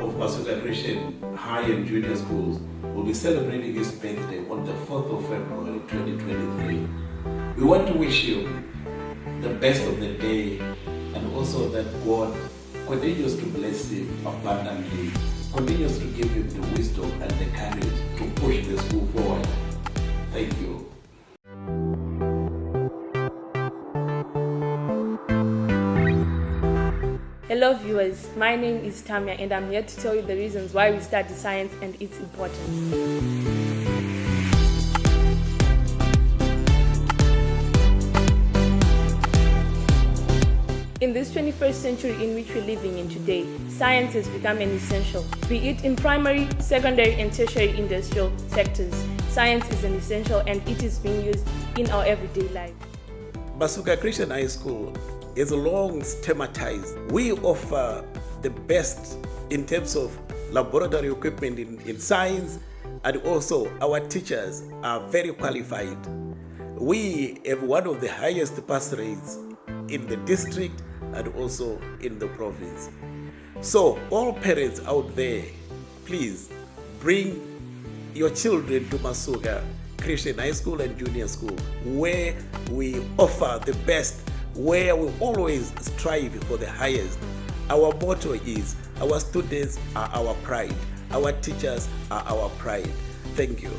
of Masuka Christian High and Junior Schools will be celebrating his birthday on the 4th of February 2023. We want to wish you the best of the day, and also that God continues to bless him abundantly, continues to give him the wisdom and the courage to push the school forward. Thank you. Hello viewers, my name is Tamia and I'm here to tell you the reasons why we study science and its importance. In this 21st century in which we're living in today, science has become an essential. Be it in primary, secondary and tertiary industrial sectors, science is an essential and it is being used in our everyday life. Masuka Christian High School is long stigmatized. We offer the best in terms of laboratory equipment in science, and also our teachers are very qualified. We have one of the highest pass rates in the district and also in the province. So all parents out there, please bring your children to Masuka Christian High School and Junior School, where we offer the best, where we always strive for the highest. Our motto is, our students are our pride, our teachers are our pride. Thank you.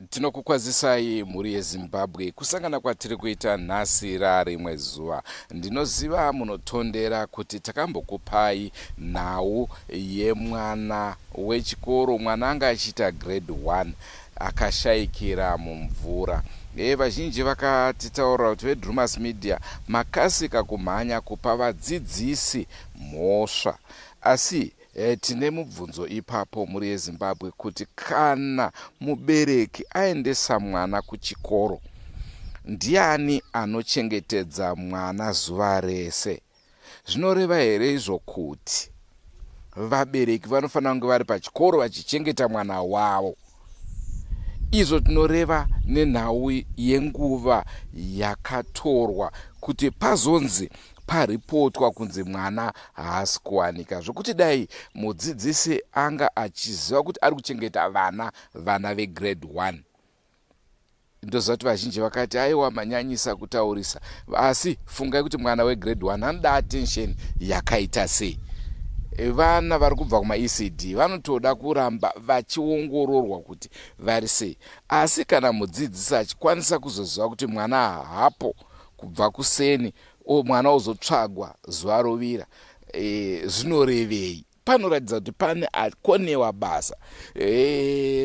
Tinokukwazisai muri yeZimbabwe kusangana kwatiri kuita nhasi rarimwe zuva. Ndinoziva munotondera kuti takambokupai nhau yemwana wechikoro, mwana anga achiita grade 1 akashayikira mumvura. Vazhinji vakatitaurira kuti veDrewmas media makasika kumhanya kupa vadzidzisi mhosva, asi tine mubvunzo ipapo muri yeZimbabwe kuti kana mubereki aendesa mwana kuchikoro, ndiani anochengetedza mwana zuva rese? Zvinoreva here izvo kuti vabereki vanofanira kunge vari pachikoro vachichengeta mwana wavo? Izvo tinoreva nenhau yenguva yakatorwa kuti pazonzi paripotwa kunzi mwana haasi kuwanika, zvokuti dai mudzidzisi anga achiziva kuti ari kuchengeta vana vegrade 1. Ndoziva kuti vazhinji vakati aiwa manyanyisa kutaurisa, asi fungai kuti mwana wegrade 1 anoda attention yakaita sei. Vana vari kubva kuma-ECD vanotoda kuramba vachiongororwa kuti vari sei, asi kana mudzidzisi achikwanisa kuzoziva kuti mwana hapo kubva kuseni, mwana uzotsvagwa zuva rovira, zvinorevei? Panoratidza kuti pane akonewa basa.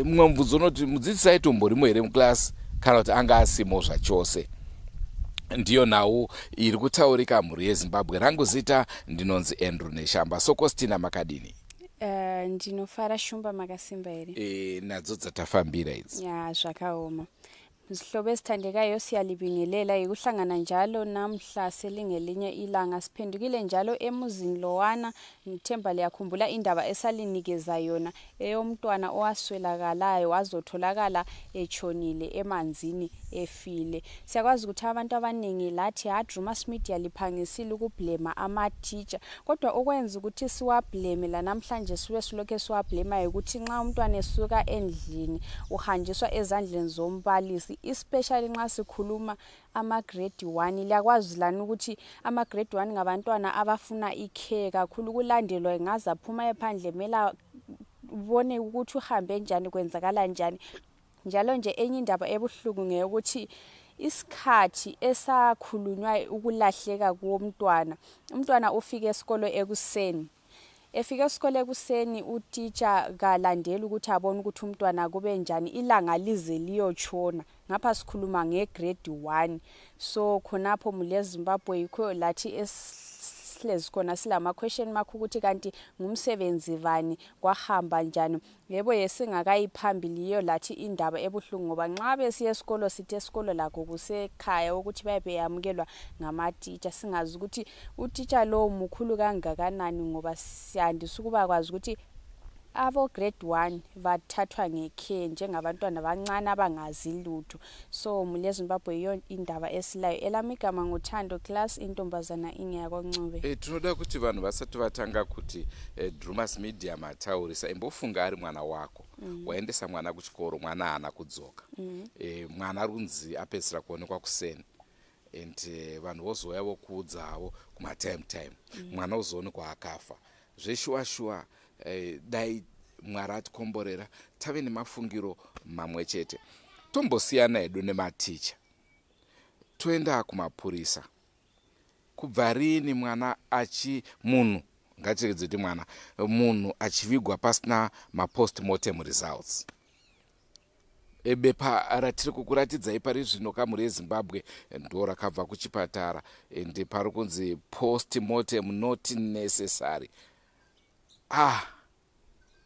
Mumwe mubvunzo unoti mudzidzisi aitomborimo here muklasi kana kuti anga asimo zvachose? Ndiyo nhau iri kutaurika mhuri yeZimbabwe. Rangu zita ndinonzi Andrew Neshamba. Sokostina makadini? Ndinofara shumba makasimba here. Nadzo dzatafambira idzi. Ya, zvakaoma. Mzihlobo ezithandekayo siyalibingelela ukuhlangana njalo namhla selingelinye ilanga. Siphendukile njalo emuzini lowana, ngithemba liyakhumbula indaba esalinikeza yona eyomntwana owaswelakalayo wazotholakala etshonile emanzini efile. Siyakwazi ukuthi abantu abaningi lathi Drewmas media liphangisile ukublema ama-teacher, kodwa okwenza ukuthi siwableme la namhlanje sibe silokhe siwablema ukuthi nxa umntwana esuka endlini uhanjiswa ezandleni zombalisi, especially nxa sikhuluma ama-grade 1. Liyakwazi lana ukuthi ama-grade 1 ngabantwana abafuna ikhe kakhulu, kulandelwa ngaze aphuma ephandle mela ubone ukuthi uhambe njani, kwenzakala njani. Njalo nje enye indaba ebuhlungu ngeyokuthi isikhathi esakhulunywa ukulahleka komntwana, umntwana ufike esikolo ekuseni. Efika esikole ekuseni utitsha kalandeli ukuthi abone ukuthi umntwana kube njani, ilanga lize liyotshona. Ngapha sikhuluma ngegrade 1. So khonapho mule Zimbabwe yikho lathi sihlezi khona silama question mark ukuthi kanti ngumsebenzi bani, kwahamba njani. Yebo yesingakayiphambili iyo lathi indaba ebuhlungu, ngoba nxa besiye esikolo sithi esikolo lakho kusekhaya ukuthi babe yamukelwa ngamatitsha, singazi ukuthi utitsha lo mukhulu kangakanani, ngoba siyandisa ukuba kwazi ukuthi abo grade 1 bathathwa ngekhe njengabantwana abancane abangazi lutho. So mulezi Zimbabwe iyo indaba esilayo elamigama ngothando class intombazana ingiyako Ncube. Tinoda kuti vanhu vasati vatanga kuti Drewmas Media mataurisa imbofunga ari mwana wako waendesa mwana kuchikoro mwana haana kudzoka mwana runzi apedzisira kuonekwa kuseni and vanhu vozouya vokuudzawo time mwana uzoonekwa akafa zveshuwa dai Mwari atikomborera tave nemafungiro mamwe chete tombosiyana hedu nematicha toenda kumapurisa kubva rini mwana munhu ngatiregedzeti munhu achivigwa pasina mapost-mortem results bepa ratiri kukuratidzai pari zvino kamuri yeZimbabwe ndo rakabva kuchipatara ende pari kunzi post-mortem not necessary.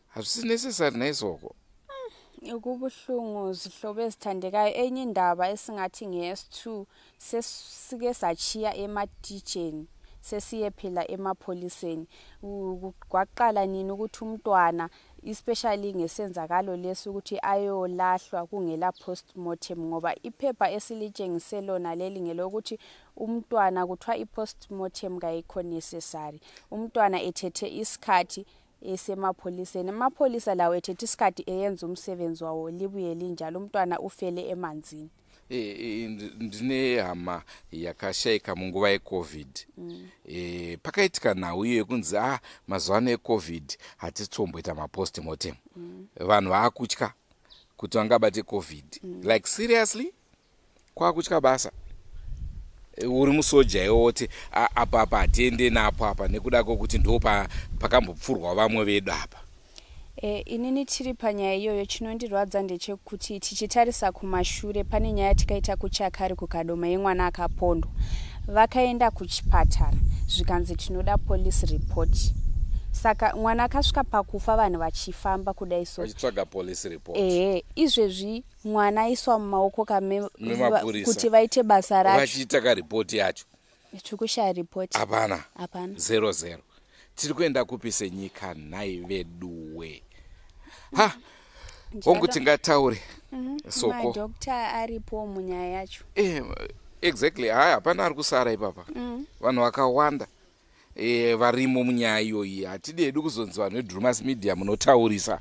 Hazvisi necessary naizvoko. Ukubuhlungu zihlobo ezithandekayo enye indaba esingathi nge-S2 sesike sachiya ematitsheni sesiye phela emapholiseni kwaqala nini ukuthi umntwana especially ngesenzakalo leso ukuthi ayolahlwa kungela post-mortem ngoba iphepha esilitshengiselona leli ngelokuthi umntwana kuthiwa i-post-mortem kayikho necessary umntwana ethethe isikhathi esemapholiseni amapholisa lawo ethethe isikhathi eyenza umsebenzi wawo libuye linjalo umntwana ufele emanzini. Ndine hama yakashayika munguva yeCovid. Pakaitika nhau iyo kunzi mazuva eCovid hatitsomboita mapost-mortem. Vanhu vaakutya kuti vangabate COVID. Like seriously? Kwakutya basa. Uri musoja yote apa hatiende napo apa nekuda kwokuti ndo pakambopfurwa vamwe vedu apa. Inini tiri panyaya iyoyo chinondirwadza ndechekuti tichitarisa kumashure pane nyaya tikaita kuCHII kukadoma yemwana akapondwa vakaenda kuchipatara zvikanzi tinoda police report saka mwana akasvika pakufa vanhu vachifamba kudai so vachitsvaga police report izvezvi mwana aiswa mumaoko kuti vaite basa racho vachiita karipoti yacho tikushaya report hapana 00 tiri kuenda kupi senyika nhai veduwe onguti ngataure soko madokta aripo munyaya yacho exactly hapana ari kusara ipapa vanhu vakawanda varimo munyaya iyoyi hatidi hedu kuzonzi vanhu veDrewmas Media munotaurisa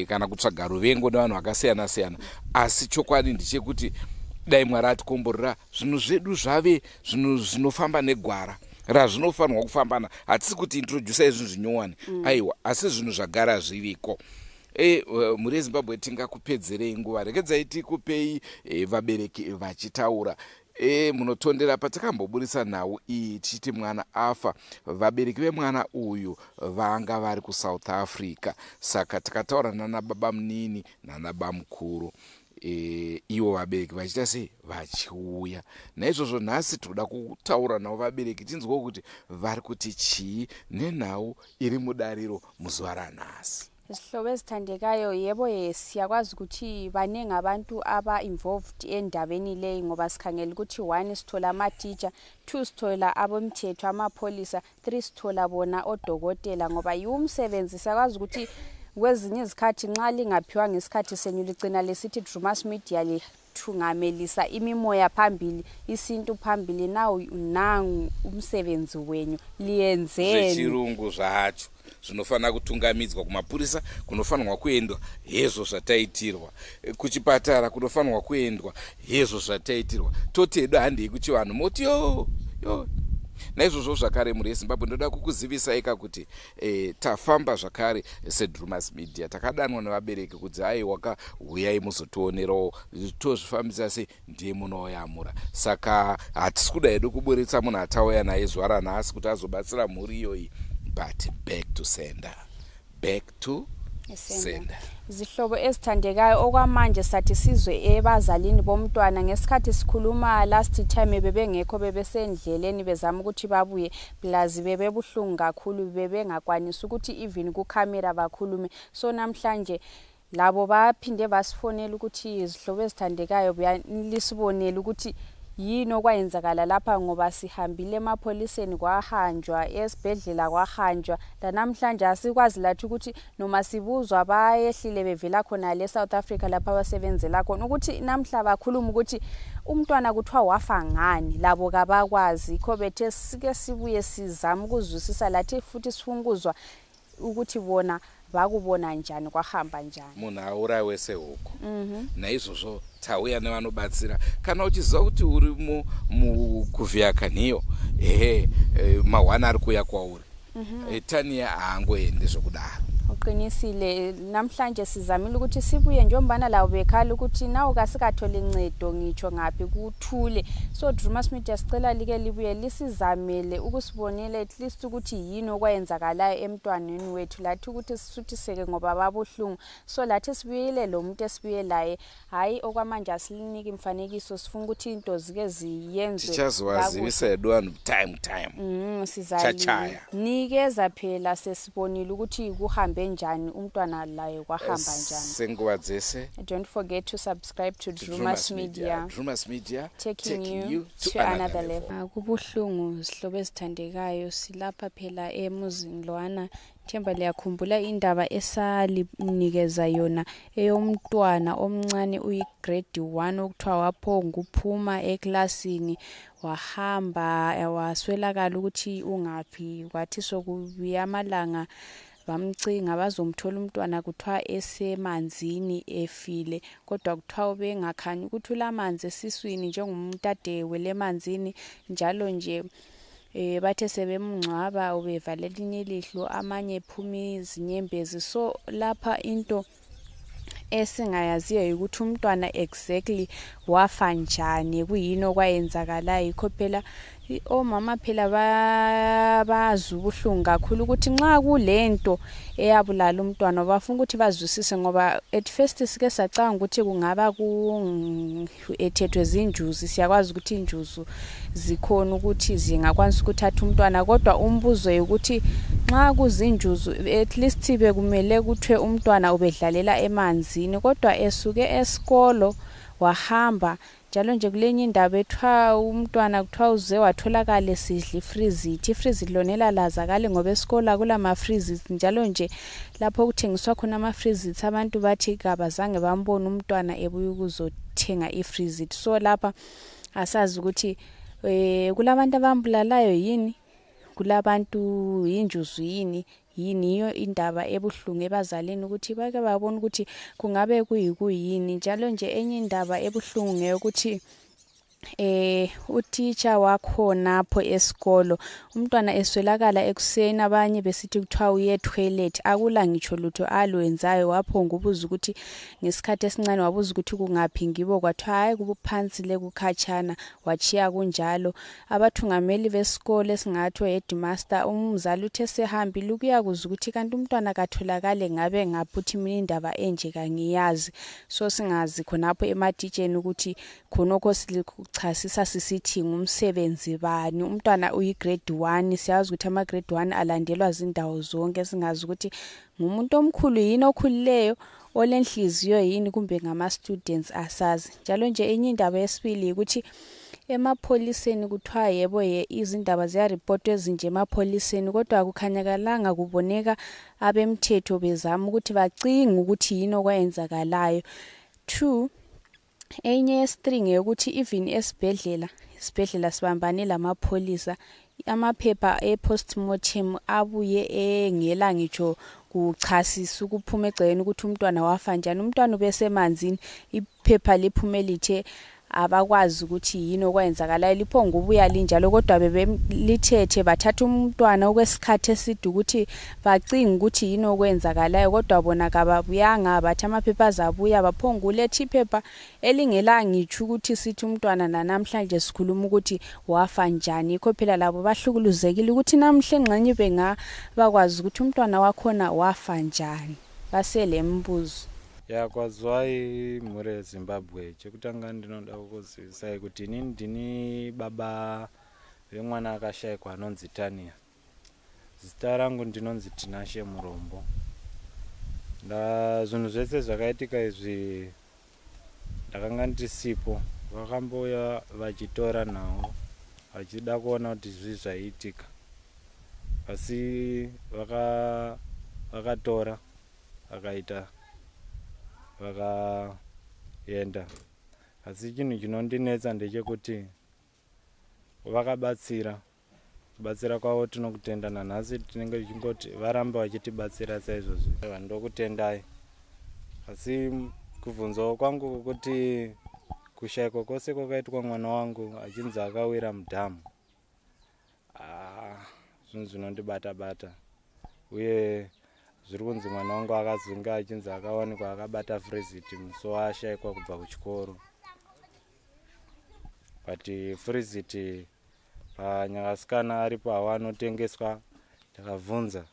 kana kutsvaga ruvengo nevanhu vakasiyana-siyana asi chokwadi ndechekuti dai Mwari atikomborera zvinhu zvedu zvave zvinhu zvinofamba negwara razvinofanirwa kufambana hatisi kuti introduce izvinhu zvinyowani aiwa asi zvinhu zvagara zviriko muri yeZimbabwe tingakupedzerei nguva regedzai tikupei vabereki vachitaura munotondera patakambobudisa nhau iyi tichiti mwana afa vabereki vemwana uyu vanga vari kuSouth Africa saka takataura nana baba munini nana baba mukuru ivo vabereki vachiita sei vachiuya naizvozvo nhasi tinoda kutaura navo vabereki tinzwa kuti vari kuti chii nenhau iri mudariro muzuva ranhasi. Isihlobo ezithandekayo yebo siyakwazi ukuthi baningi abantu aba-involved endabeni leyi ngoba sikhangela ukuthi 1 sithola ama-teacher 2 sithola abomthetho amapholisa 3 sithola bona odokotela ngoba yiwumsebenzi siyakwazi ukuthi kwezinye izikhathi nxa lingaphiwa ngesikhathi senu ligcina lesithi Drewmas Media lithungamelisa imimoya phambili isintu phambili nangu umsebenzi wenyu liyenzeni zvechirungu zvacho zvinofana kutungamidzwa kumapurisa kunofanirwa kuendwa hezvo zvataitirwa kuchipatara kunofanirwa kuendwa hezvo zvataitirwa toti hedu handei kuti vanhu moti yo naizvozvo zvakare muri yeZimbabwe ndoda kukuzivisa eka kuti tafamba zvakare seDrewmas Media takadanwa nevabereki kuti huyai muzotionerawo tozvifambisa sei ndiye munoyamura saka hatisi kuda hedu kuburitsa munhu atauya naye zuva ranhasi kuti azobatsira mhuri iyoyi but back to sender zihlobo ezithandekayo okwamanje sathi sizwe ebazalini bomntwana ngesikhathi sikhuluma last time bebengekho bebesendleleni bezama ukuthi babuye plazi bebebuhlungu kakhulu bebengakwanisi ukuthi even ku camera bakhulume so namhlanje labo baphinde basifonela ukuthi izihlobo ezithandekayo lisibonela ukuthi yini okwayenzakala lapha ngoba sihambile emapholiseni kwahanjwa esibhedlela kwahanjwa namhlanje asikwazi lathi ukuthi noma sibuzwa bayehlile bevela khona le South Africa lapha abasebenzela khona ukuthi namhla bakhuluma ukuthi umntwana kuthiwa wafa ngani labo kabakwazi ikho bethe sike sibuye sizama ukuzwisisa lathi futhi sifunguzwa ukuthi bona bakubona njani kwahamba njani munhu aurayiwe sehuku naizvozvo tauya nevanobatsira kana uchiziva kuti uri mukuvhiya niyo Mwana ari kuuya kwauri Tania haangoendi zvokudaro uqinisile namhlanje sizamile ukuthi sibuye njengombana lawo bekhala ukuthi nawo kasikathole incedo ngitsho ngapi kuthule so Drewmas Media sicela like libuye lisizamele ukusibonela at least ukuthi yini okwayenzakalayo emntwaneni wethu lathi ukuthi sisuthiseke ngoba babuhlungu so lathi sibuyele lo muntu esibuyelaye hayi okwamanje asiliniki imfanekiso sifuna ukuthi into zike ziyenzwe sichazwazivisa edwan time sizali nikeza phela sesibonile ukuthi kuhambe njani umntwana layo kwahamba njani senguwa dzese. Don't forget to subscribe to Drewmas Media. Drewmas Media taking you to another level. Kubuhlungu sihlobo esithandekayo silapha phela emuzini Mwana. Themba liyakhumbula indaba esalinikeza yona eyomntwana omncane uyigrade 1 okuthiwa waphonga uphuma eklasini wahamba waswelakala ukuthi ungaphi kwathi sokubuya amalanga bamcinga bazomthola umntwana kuthiwa esemanzini efile kodwa kuthiwa ubengakhanyi ukuthi ulamanzi esiswini njengomntade welemanzini njalo nje bathe sebemngcwaba ubevalela inelihlo amanye ephuma izinyembezi so lapha into esingayaziyo ukuthi umntwana exactly wafa njani kuyini okwayenzakalayo ikho phela omama phela bazubuhlungu kakhulu ukuthi nxa kulento eyabulala umntwana bafuna ukuthi bazwisise ngoba at first sike sacanga ukuthi kungaba ethethwe zinjuzi siyakwazi ukuthi injuzu zikhona ukuthi zingakwanisa ukuthatha umntwana kodwa umbuzo ukuthi nxa kuzinjuzu at least bekumele kuthiwe umntwana ubedlalela emanzini kodwa esuke esikolo wahamba njalo nje kulenye indaba ethiwa umntwana kuthiwa uze watholakala esidla ifrizit lonela lazakale ngoba esikolo kulama frizits njalo nje lapho kuthengiswa khona ama frizits abantu bathi kabazange bambona umntwana ebuye ukuzothenga ifrizit so lapha asazi ukuthi kulabantu abambulalayo yini kulabantu injuzu yini yiniyo indaba ebuhlungu ebazaleni ukuthi bake babona ukuthi kungabe kuyini njalo nje enye indaba ebuhlungu ngeyokuthi utitsha wakhona apho esikolo umntwana eswelakala ekuseni abanye besithi kuthiwa uye toilet akula ngitsho lutho alwenzayo waphonga ubuza ukuthi ngesikhathi esincane wabuza ukuthi kungaphi ngibo kwathiwa hayi kubuphansi le kukhatshana wachiya kunjalo abathungameli besikole esingathi headmaster umzali uthe sehambile ukuyakuza ukuthi kanti umntwana katholakale ngabe ngaphuthi mina indaba enje kangiyazi so singazi khonapho ematitsheni ukuthi khonokho chasisa sisithi ngumsebenzi bani umntwana uyigrade 1 siyazi ukuthi ama grade 1 alandelwa zindawo zonke singazi ukuthi ngumuntu omkhulu yini okhulileyo olenhliziyo yini kumbe ngama students asazi njalo nje enye indaba yesibili ukuthi emapholiseni kuthiwa yebo izindaba ziya report ezinje emapholiseni kodwa akukhanyakalanga kuboneka abemthetho bezama ukuthi bacinga ukuthi yini okwayenzakalayo 2 enye string yokuthi even esibhedlela sibambane lamapholisa amaphepha e-postmortem abuye engela ngitsho kuchasisa ukuphuma egcekeni ukuthi umntwana wafa njani umntwana ubesemanzini iphepha liphume lithe abakwazi ukuthi yini okwenzakalayo liphonga ubuya linjalo kodwa bebelithethe bathatha umntwana okwesikhathi eside ukuthi bacinga ukuthi yini okwenzakalayo kodwa bona kababuyanga bathi amaphepha azabuya baphonga ulethi iphepha elingelanga ngitsho ukuthi sithi umntwana namhlanje sikhuluma ukuthi wafa njani ikho phela labo bahlukuluzekile ukuthi namhle engxenye bakwazi ukuthi umntwana wakhona wafa njani basele mbuzo yakwazwai mure Zimbabwe chekutanga ndinoda kukuzivisa kuti inini ndini baba vemwana akashayikwa anonzi Tania zita rangu ndinonzi Tinashe Murombo zvinhu zvese zvakaitika izvi ndakanga ndisipo vakamboya vachitora nawo vachida kuona kuti zvii zvaiitika, asi vakatora vakaita vakaenda. Asi chinhu chinondinetsa ndechekuti vakabatsira kubatsira kwavo tinokutenda. Nanhasi tinenge tichingoti varamba vachitibatsira saizvozvi, vandokutendai. Asi kubvunzawo kwangu kuti kushayikwa kwose kwakaitwa mwana wangu achinzi akawira mudhamu, zvinhu zvinondibata-bata, uye zviri kunzi mwana wangu akazonga achinzi akawanikwa akabata friziti musi waashayikwa kubva kuchikoro. But friziti panyakasikana aripo awa anotengeswa, takabvunza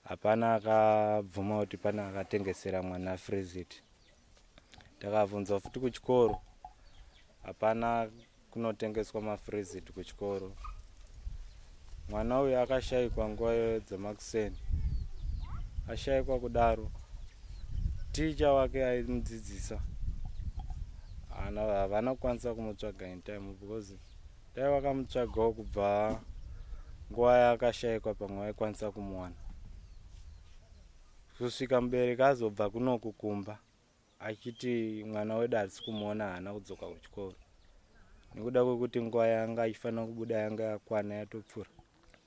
hapana akabvuma kuti pana akatengesera mwana friziti. Takabvunza futi kuchikoro, hapana kunotengeswa mafriziti kuchikoro. Mwana uyu akashayikwa nguva dzemakuseni, ashayikwa kudaro. Ticha wake aimudzidzisa havana kukwanisa kumutsvaga in time, because dai vakamutsvagawo kubva nguva yaakashayikwa pamwe vaikwanisa kumuwana. Kusvika mubereki azobva kunokukumba achiti mwana wedu hatisi kumuona, haana kudzoka kuchikoro, nekuda kwekuti nguva yanga achifanira kubuda yanga yakwana yatopfuura,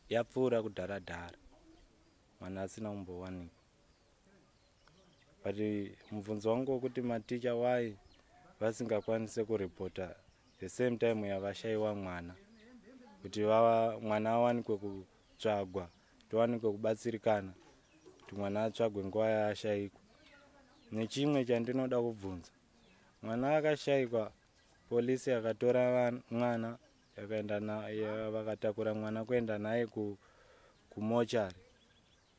yapfuura kudhara-dhara, mwana asina kumbowanikwa. But mubvunzo wangu wekuti maticha why vasingakwanise kuripota the same time yavashayiwa mwana, kuti mwana awanikwe kutsvagwa, tiwanikwe kubatsirikana kuti mwana atsvagwe nguva yaashayikwa. Nechimwe chandinoda kubvunza, mwana akashayikwa, polisi yakatora mwana vakatakura mwana kuenda naye kumochari,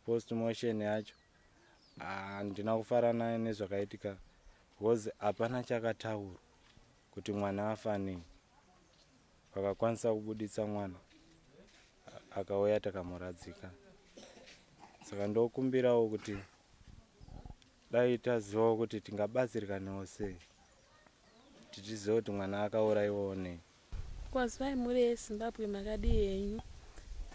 postmotion yacho. Handina kufara naye nezvakaitika, because hapana chakataurwa kuti mwana afanei. Vakakwanisa kubuditsa mwana akauya takamuradzika. Saka ndokumbirawo kuti dai tazivawo kuti tingabatsirikanewo sei, tichiziva kuti mwana akaurayiwawo nei. Kwazivai muri yeZimbabwe makadi henyu.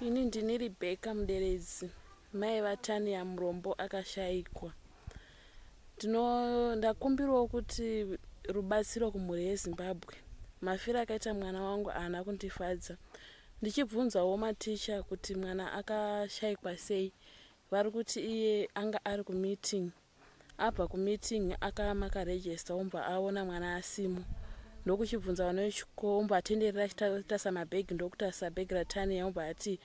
Ini ndini Rebecca muderedzi, mai vatani ya murombo akashayikwa. Ndakumbirawo kuti rubatsiro kumhuri yeZimbabwe. Mafiro akaita mwana wangu haana kundifadza. Ndichibvunzawo maticha kuti mwana akashayikwa sei, vari kuti iye anga ari kumeeting. Abva kumeeting akamaka register ombva aona mwana asimo. Ndokuchibvunza vana vechikoro ombva atenderera achitasa mabhegi, ndokutasa bhegi raTania ombva ati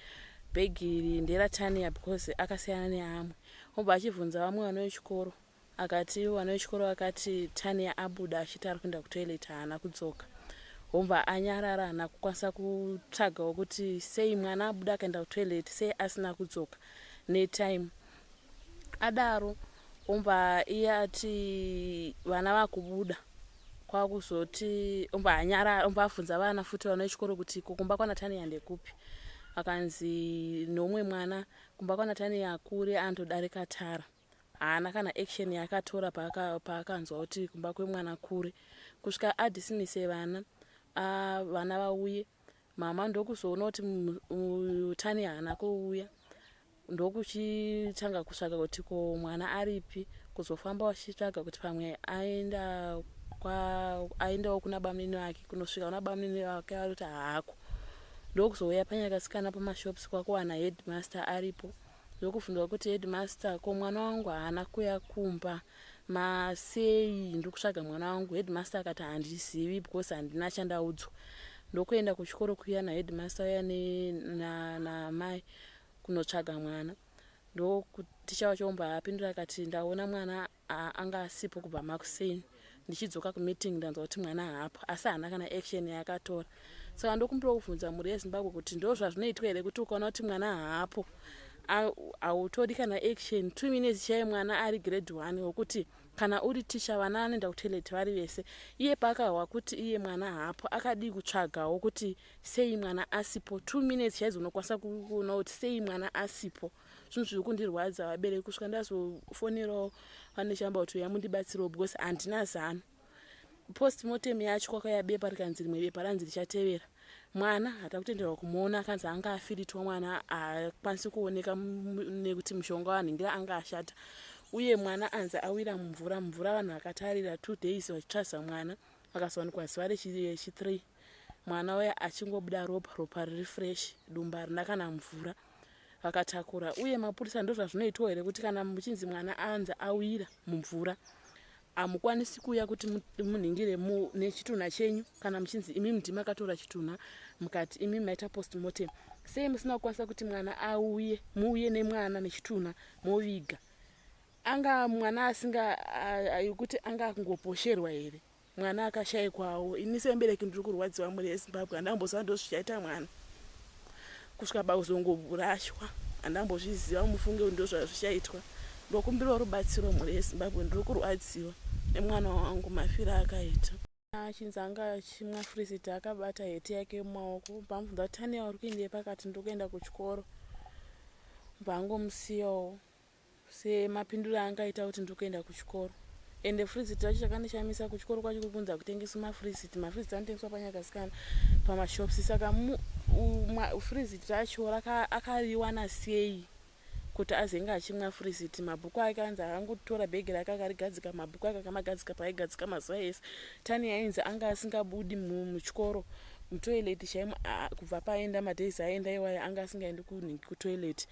bhegi iri nderaTania because akasiyana neamwe. Ombva achibvunza vamwe vana vechikoro, akati vana vechikoro vakati Tania abuda achiti ari kuenda kutoilet haana kudzoka. Ombva anyarara haana kukwanisa kutsvagawo kuti sei mwana abuda akaenda kutoilet sei asina kudzoka netime. Adaro ombva iye ati vana vakubuda kwakuzoti ombva anyarara, ombva abvunza vana futi vana vechikoro kuti kukumba kwaNatania ndekupi. Akanzi nomwe mwana kumba kwaNatania kure andodarika tara. Haana kana action yakatora paakanzwa kuti kumba kwemwana kure. Kusvika adisimise vana vauye, mama ndokuzoona kuti Tania haana kuuya. Ndokuchitanga kutsvaga kuti ko mwana aripi, kuzofamba wachitsvaga kuti pamwe aendawo kuna bamnini wake, kunosvika kuna bamnini wake vari kuti haako. Ndokuzouya panyakasikana pamashops kwakuwana headmaster aripo. Ndokubvunzwa kuti headmaster, ko mwana wangu haana kuya kumba masei, ndokutsvaga mwana wangu. Headmaster akati handizivi because handina chandaudzwa. Ndokuenda kuchikoro kuya naheadmaster uya namai kunotsvaga mwana. Ndokuticha wacho ombva apindura akati ndaona mwana anga asipo kubva makuseni, ndichidzoka kumeeting ndanzwa kuti mwana haapo, asi haana kana action yakatora. Saka ndokumbira kubvunza mhuri yeZimbabwe kuti ndo zvazvinoitwa here kuti ukaona kuti mwana haapo hautori kana action 2 minutes chaiye mwana ari grade 1 wokuti kana uri ticha vana anoenda kutoilet vari vese. Iye paakahwa kuti iye mwana haapo akadi kutsvagawo kuti sei mwana asipo. 2 minutes chaizonokwanisa kuona kuti sei mwana asipo. Zvinhu zviri kundirwadza vabereki, kusvika ndazofonerawo vane chamba kuti uya mundibatsirewo because handina zano. postmortem yacho kwakauya bepa rikanzi rimwe bepa ranzi richatevera. Mwana hata kutenderwa kumuona, akanzi anga afiritwa mwana, akwanisi kuoneka nekuti mushonga wanhingira anga ashata. Uye mwana anzi awira mumvura. Mvura vanhu vakatarira 2 days vachitsvaza mwana, akazowanikwa zuva rechi3 mwana uya achingobuda ropa riri fresh, dumba harina kana mvura, vakatakura. Uye mapurisa ndo zvazvinoitwa here kuti kana muchinzi mwana anzi awira mumvura amukwanisi kuuya kuti munhingire nechitunha chenyu, kana muchinzi imi ndimakatora chitunha mukati imi maita postmortem, sei musina kukwanisa kuti mwana muuye nemwana nechitunha moviga? Anga mwana asinga kuti anga kungoposherwa here? Mwana akashayikwawo. Ini semubereki ndiri kurwadziwa muri yeZimbabwe, handambozva ndozvichaita mwana kusvika pakuzongorashwa, handambozviziva, mufunge ndo zvazvichaitwa. Ndokumbira rubatsiro muri yeZimbabwe, ndiri kurwadziwa nemwana wangu mafira akaita. Achinzi anga achimwa furisiti, akabata heti yake mumaoko, pamubvunza kuti Tania uri kuendei pakati, ndiri kuenda kuchikoro, mbangomusiyawo semapindiro angaita kuti ndiri kuenda kuchikoro. Ende furisiti racho chakandishamisa kuchikoro kwacho kuri kunzi kutengeswa mafurisiti. Mafurisiti anotengeswa panyakasikana pamashopsi, saka furisiti racho akariwana sei kuti azenge achimwa furisiti? Mabhuku ake anzi akangotora bhegi rake akarigadzika, mabhuku ake akamagadzika paaigadzika mazuva ese. Tani ainzi anga asingabudi muchikoro, mutoileti chaimo, kubva paenda madhezi aenda iwaya anga asingaendi kutoileti.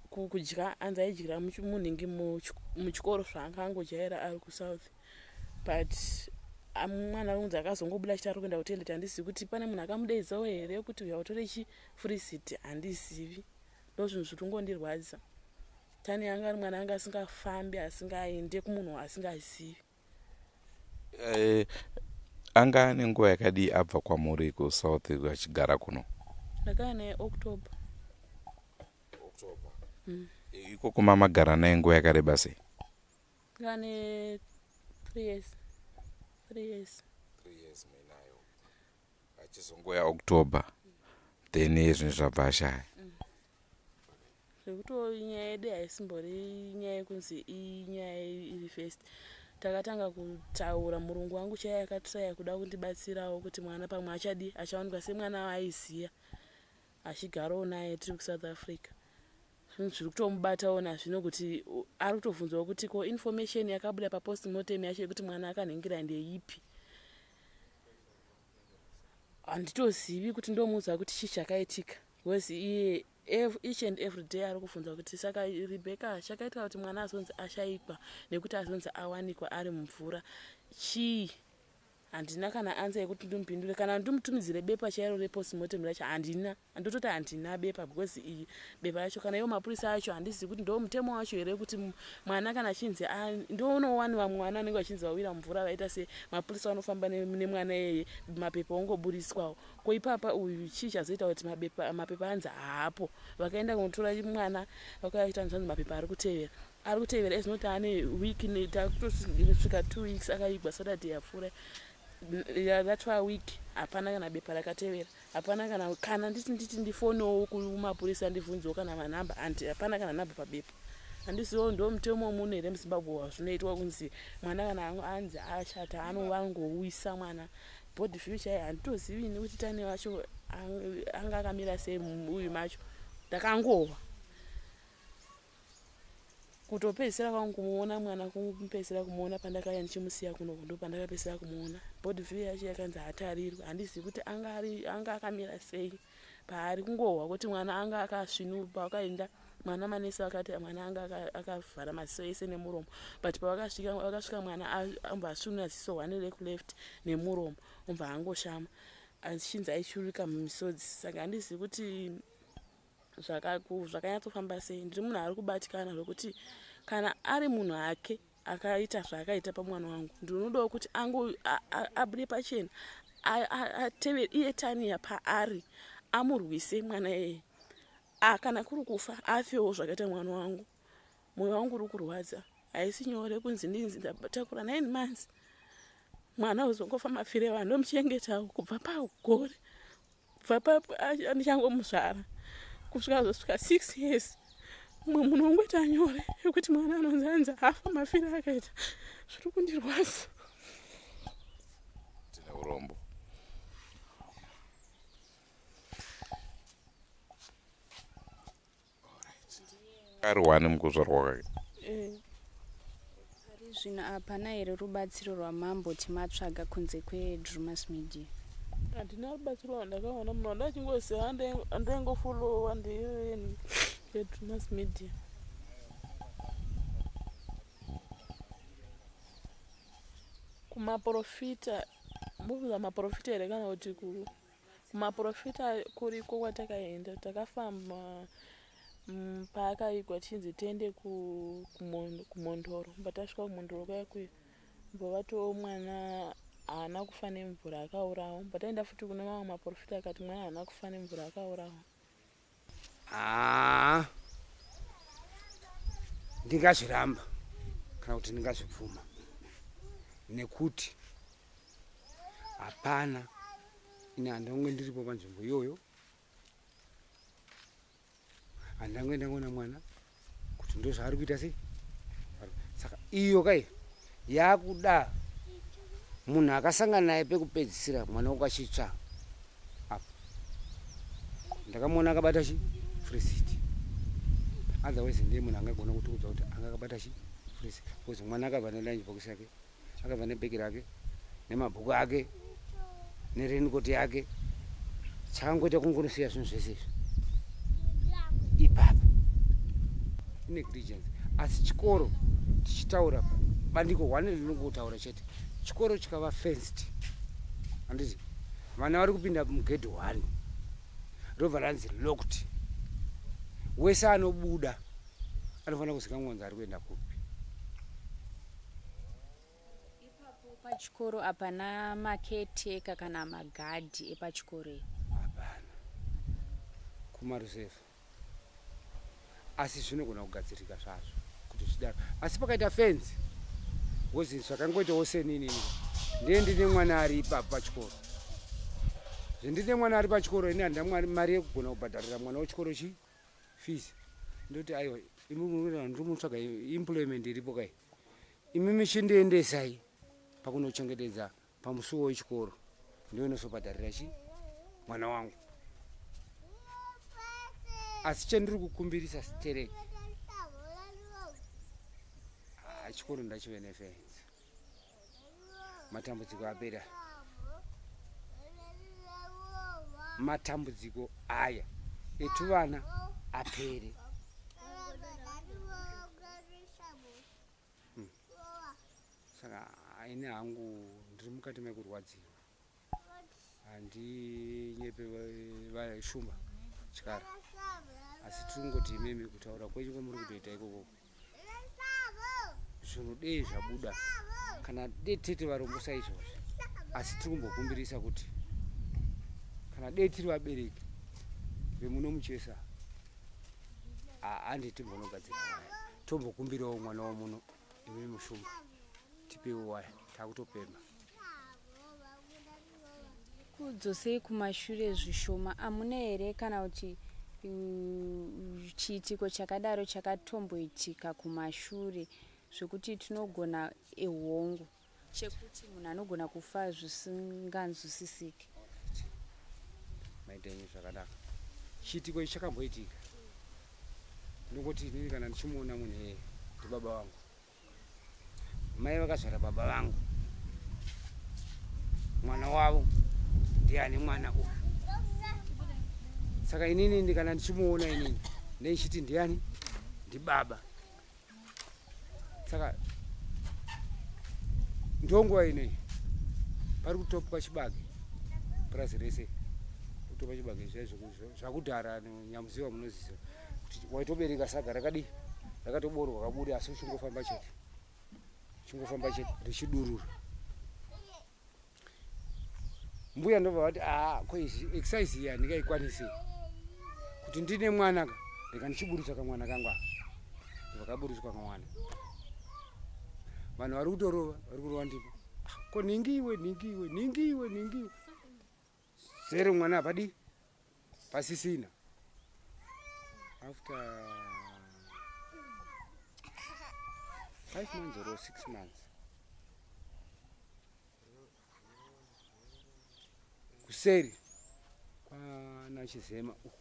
Kudya anzi aidyira munhingi muchikoro zvaanga angojaira ari kusouth. But mwana unzi akazongobuda achiti ari kuenda kutoileti. Handizivi kuti pane munhu akamudeidzawo here kuti uya utore chifurisiti, handizivi. Ndo zvinhu zviri kungondirwadza. Tani anga ari mwana anga asingafambi, asingaende kumunhu asingazivi. Anga ane nguva yakadii abva kwamuri kusouth achigara kuno? Ndakauya naye October. Ikoko mamagara naye nguva yakareba sei? Ngane 3 years. 3 years menayo. Achizongoya October. Then izvi zvabva ashaya. Zvekuti nyaya yedu haisimbori nyaya yekunzi inyaya iri first. Takatanga kutaura, murungu wangu chaiye akatraya kuda kundibatsirawo kuti mwana pamwe achawanikwa semwana waaiziya achigarawo naye tiri kuSouth Africa. Zvinhu zviri kutomubatawo nazvino kuti ari kutovhunzwawo kuti ko information yakabuda papostmortem yacho yekuti mwana akanhingira ndeipi. Handitozivi kuti ndomuudza kuti chii chakaitika, because iye each and every day ari kubvunza kuti saka Rebecca chakaitika kuti mwana azonzi ashayikwa nekuti azonzi awanikwa ari mumvura chii? Handina kana anza yekuti ndimupindure, kana ndimutumidzire bepa chairo repostmortem racho handina, handototi handina bepa, because iyi bepa racho kana iwo mapurisa acho handizivi kuti ndo mutemo wacho here kuti mwana kana achinzi ndounowana mwana anenge achinzi wawira mvura vaita se mapurisa vanofamba nemwana iyeye mapepa ongoburiswawo. Ko ipapa uyu chii chazoita kuti mapepa anzi haapo? Vakaenda kunotora mwana vakaita nzvanzi mapepa ari kutevera ezinoti ane wiki takutosvika 2 weeks akaigwa Saturday yapfuura. Ratwa wiki hapana kana bepa rakatevera, hapana kana nditi ndifonewo kumapurisa ndibvunzewo kana manhamba, hapana kana nhamba pabepa. Handizivo ndo mutemo muno here muZimbabwe wazvinoitwa kunzi mwana kana anzi ashata anongowisa mwana body view chaiye. Handitozivi nekuti Tani wacho anga akamira sei uyu macho. Ndakangova kutopedzisira kwangu kumuona mwana, kupedzisira kumuona pandakauya ndichimusiya kuno, ndo pandakapedzisira kumuona. Body view yacho yakanzi hatarirwi. Handizivi kuti anga akamira sei paari, kungohwa kuti mwana anga akasvinurwa. Wakaenda mwana, manesi vakati mwana anga akavhara maziso ese nemuromo, but pavakasvika mwana ambva asvinura ziso 1 left nemuromo, umbva angoshama achinzi aishurika mumisodzi. Saka handizivi kuti zvakanyatsofamba sei. Ndiri munhu ari kubatikana zvokuti kana ari munhu hake akaita zvaakaita pamwana wangu, ndinodawo kuti abude pachena, atevere iye Tania paari, amurwise mwana iyeye. Kana kuri kufa afewo zvakaita mwana wangu. Mwoyo wangu uri kurwadza. Haisi nyore kunzi ndinzi ndatakura 9 months. Mwana uzongofa mafire vanhu ndomuchengetawo kubva pagore, kubva papo andichangomusvara kusvika zvosvika 6 years. Mumwe munhu ongoita nyore yekuti mwana anonzi hafa mafire akaita. Zviri kundirwadza. urombo. Ari wani mukuzvarwa kwake. Ari zvino hapana here rubatsiro rwamamboti matsvaga kunze kweDrewmas Media? handina rubatsiro rwandakaona munhu wanda achingoziva andoingofolowa ndeyo yeDrewmas Media. Kumaprofita mubva maprofita here kana kuti kumaprofita kuriko kwatakaenda takafamba paakaigwa chinzi tiende kumondoro. Patasvika kumondoro kwaikuyo mbovatowo mwana haana kufa nemvura akaurawa. Pataenda futi kune mamwe maprofita akati mwana haana kufa nemvura akaurawa. Ndingazviramba kana kuti ndingazvibvuma nekuti hapana ine handangwe ndiripo panzvimbo iyoyo, handangwe ndangoona mwana kuti ndo zvaari kuita sei. Saka iyo kai yakuda munhu akasangana naye pekupedzisira mwana wakachitsva apa. Ndakamuona akabata free seat. Otherwise ndiye munhu angagona kutukudza kuti anga akabata free seat. Because mwana akabva nelunch box yake, akabva nebhegi rake nemabhuku ake nerenikoti yake. Chakangoita kungonosiya zvinhu zvese izvi ipapa negligence. Asi chikoro tichitaura bandiko 1 rinongotaura chete, chikoro chikava fenced, handiti vana vari kupinda mugedhe 1 robva ranzi locked. Wese anobuda anofanira kuzikamwanza ari kuenda kupi. Ipapo pachikoro hapana maketeka kana magadhi epachikoro? Hapana, kumaruzevha. Asi zvinogona kugadzirika zvazvo kuti zvidaro. Asi pakaita fence wozi zvakangoitawo seninini ndiye ndine mwana ari ipapo pachikoro. Zvendine mwana ari pachikoro ini handina mari yekugona kubhadharira mwana wechikoro fees. Ndoti aiwa imi ndinotsvaga employment iripo kai, imimi chindiendesai pakunochengetedza pamusuwo wechikoro, ndiyo inozobhadharira mwana wangu. Asi chandiri kukumbirisa stereki, chikoro ndachive nefenzi, matambudziko apera, matambudziko aya etuvana apere. Saka ine hangu ndiri mukati mekurwadziwa, handinyepe vashuma chikara. Asi tingoti imimi kutaura kwenyu kwamuri kutoita ikoko zvinhu dei zvabuda kana dei tete varombosa izvozvi. Asi tiri kumbokumbirisa kuti kana dei tiri vabereki vemuno muchesa handiti mbonogadzira waya, tombokumbirawo mwana wamuno imimi mushumba tipewo waya, takutopemba. Kudzosei kumashure zvishoma, hamuna here kana kuti chiitiko chakadaro chakatomboitika kumashure zvekuti tinogona ehongo chekuti munhu anogona kufa zvisinganzwisisiki? Maita inyu zvakadaka. Chiitiko ichi chakamboitika. Ndingoti inini kana ndichimuona munhu ndibaba vangu, mai vakazvara baba vangu, mwana wavo ndiani mwana uyu. Saka inini ndikana ndichimuona inini ndeichiti ndiani ndibaba. Saka ndonguva inei pari kutopwa chibage purazi rese, kutopa chibage zvakudhara nyamuziva munoziva kuti waitobereka saga rakatoborwa kaburi, asi uchingofamba chete richidurura. Mbuya ndobva vati kwezi exercise iyi handingaikwanisi kuti ndine mwana ka ndikandichiburutsa kamwana kangu ndivakaburutswa kamwana. Vanhu vari kutorova, vari kurova ndipo ko ningiwe zero mwana hapadi pasisina. After 5 months or 6 months kuseri kwana Chizema uku.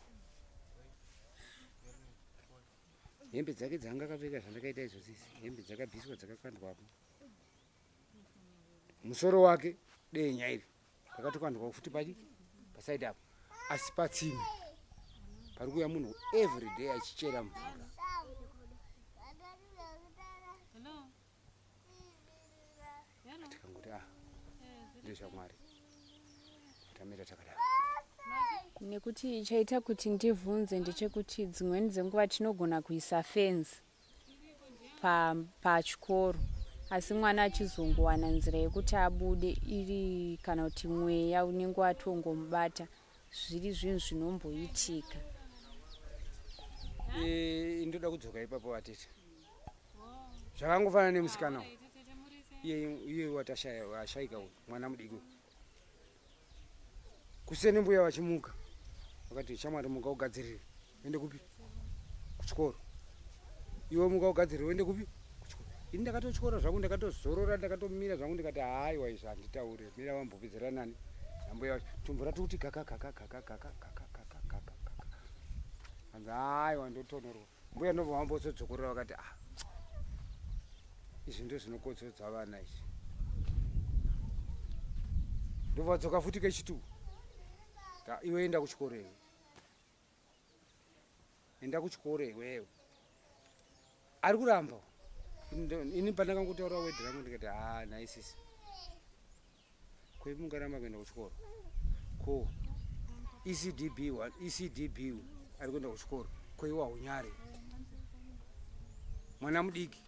Hembe dzake dzanga akapfeka zvandakaita izvozisi, hembe dzakabviswa dzakakandwapo. Musoro wake denya iri pakatokandwa futi pasaidi apo, asi patsime pari kuuya munhu every day achichera mvura. Tikangoti ndezvaMwari tamira takadaro. Nekuti chaita kuti ndivhunze ndechekuti dzimweni dzenguva tinogona kuisa fenzi pachikoro, asi mwana achizongowana nzira yekuti abude iri kana kuti mweya unenge watongomubata, zviri zvinhu zvinomboitika. Ndoda kudzoka ipapo watete. Zvakangofanana nemusikana iye watashayika mwana mudiki. Kuseni mbuya wachimuka wakati shamwari muka ugadzirire ende kupi kuchikoro. Iwe muka ugadzirire ende kupi kuchikoro. Ini ndakatochikora zvangu ndakatozorora ndakatomira zvangu ndikati haiwa izvi handitaure mira wambopedzera nani. Mbuya tumvura tuti kaka. Hanzi haiwa ndotonorwa. Mbuya ndobva wambozodzokorera wakati izvi ndo zvinokodzodza vana izvi. Ndobva wadzoka futi kechitubu. Iwe enda kuchikoro iwe. Enda kuchikoro iwewe. Ari kuramba. Ini pandakangotaura wedhi rangu ndikati naisisi. Ko mungaramba kuenda kuchikoro. Ko ECDB ari kuenda kuchikoro. Ko iwe haunyare. Mwana mudiki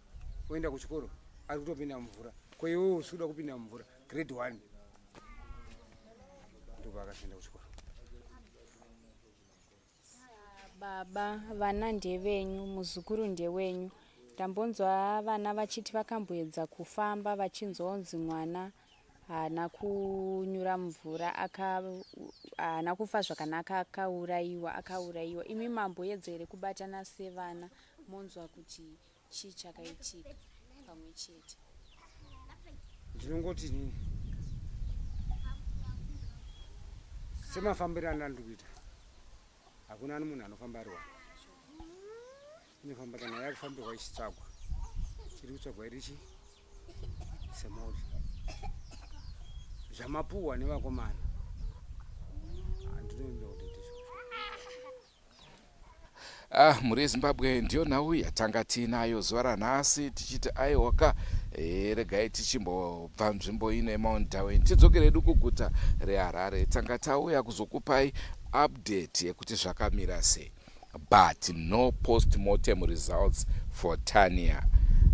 oenda kuchikoro ari kutopinda mumvura. Ko iwe usuda kupinda mumvura grade 1. Ndipo akaenda kuchikoro. Baba, vana ndevenyu, muzukuru ndewenyu. Ndambonzwa vana vachiti vakamboedza kufamba vachinzonzi mwana haana kunyura mvura, haana kufa zvakanaka, akaurayiwa. Imi mamboedza here kubatana sevana monzwa kuti chii chakaitika pamwe chete? Ndinongoti nini? Semafambira andikuita. Hakuna munhu anofamba ari wani. Inofamba kana yakufambirwa ichitsvagwa. Chiri kutsvagwa irichi semori. Zvamapuhwa nevakomana. Handinoenda kuti ndizvo. Mhuri yeZimbabwe ndiyo nhau yatanga tiinayo zuva ranhasi tichiti aiwaka regai tichimbobva nzvimbo ino yeMount Darwin tidzokeredu kuguta reHarare. Tanga tauya kuzokupai update yekuti zvakamira sei, but no post-mortem results for Tanya.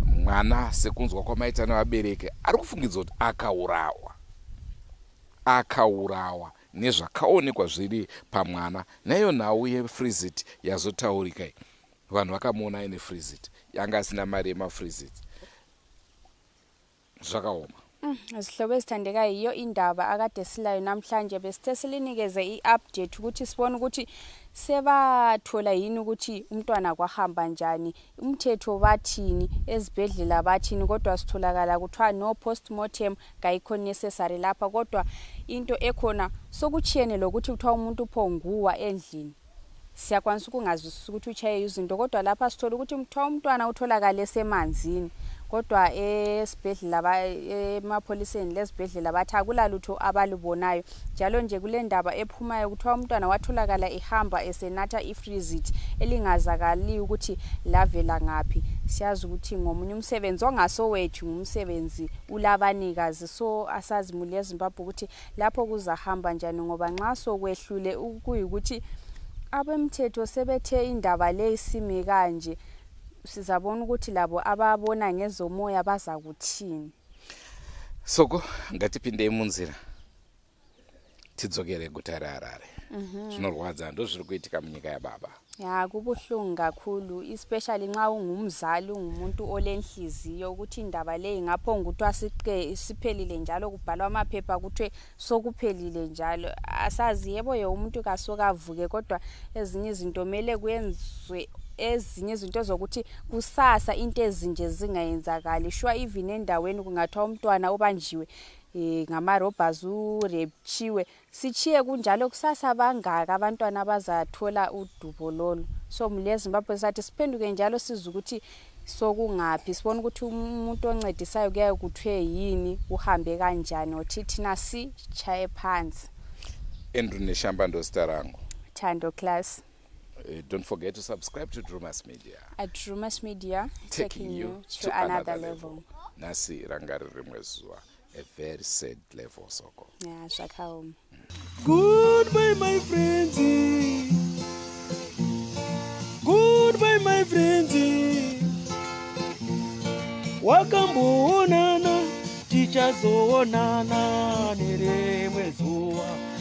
Mwana sekunzwa kwamaita nevabereki ari kufungidzwa kuti akaurawa nezvakaonekwa zviri pamwana. Nayo nhau yefreezit yazotaurikai. Vanhu vakamuona aine freezit, yanga asina mari yemafreezit. Zvakaoma. Zihlobo ezithandekayo iyo indaba akade silayo namhlanje besithe silinikeze i-update ukuthi sibone ukuthi sebathola yini ukuthi umntwana kwahamba njani, umthetho bathini, ezibhedlela bathini, kodwa sitholakala kuthiwa no postmortem kayikho necessary lapha. Kodwa into ekhona sokuchiyene lokuthi kuthiwa umuntu uphonguwa endlini. Siyakwanisa ukungazwisisa ukuthi uchaye izinto, kodwa lapha sithola ukuthi kuthiwa umntwana utholakala esemanzini. Kodwa esibhedlela emapholiseni lesibhedlela bathi akulalutho abalubonayo. Njalo nje kule ndaba ephumayo kuthiwa umntwana watholakala ehamba esenatha ifreezit elingazakali ukuthi lavela ngaphi. Siyazi ukuthi ngomunye umsebenzi ongasowethu ngumsebenzi ulabanikazi, so asazi imuli yeZimbabwe ukuthi lapho kuzahamba njani, ngoba nxa sokwehlule ukuyikuthi abemthetho sebethe indaba le isime kanje, sizabona ukuthi labo ababona ngezomoya baza kuthini. Soko ngatipindei munzira tidzokere guta reHarare. Zvinorwadza ndo zviri kuitika munyika yababa. Ya kubuhlungu kakhulu, especially nxa ungumzali ungumuntu olenhliziyo ukuthi indaba le ingaphonga ukuthi siphelile njalo kubhalwa amaphepha ukuthi sokuphelile njalo. Asazi yebo umuntu kasokavuke, kodwa ezinye izinto mele kuyenzwe ezinye izinto zokuthi kusasa into ezinje zingayenzakali. Shwa even endaweni kungathiwa umntwana obanjiwe ngamarobhers urepchiwe sichiye kunjalo kusasa bangaka abantwana abazathola udubo lolo. So mle Zimbabwe sathi siphenduke njalo siza ukuthi sokungaphi sibona ukuthi umuntu oncedisayo kuyaye kuthwe yini uhambe kanjani othi thina si chaye phansi. Endrune Shambando Starango. Thando class. Don't forget to subscribe to Drewmas Media. At Drewmas Media, taking you to another level. Nasi rangari rimwezua, a very sad level soko. Yeah, CHII. Goodbye, my friends. Goodbye, my friends. Wakamboonana, tichazoonana nerimwe zuva.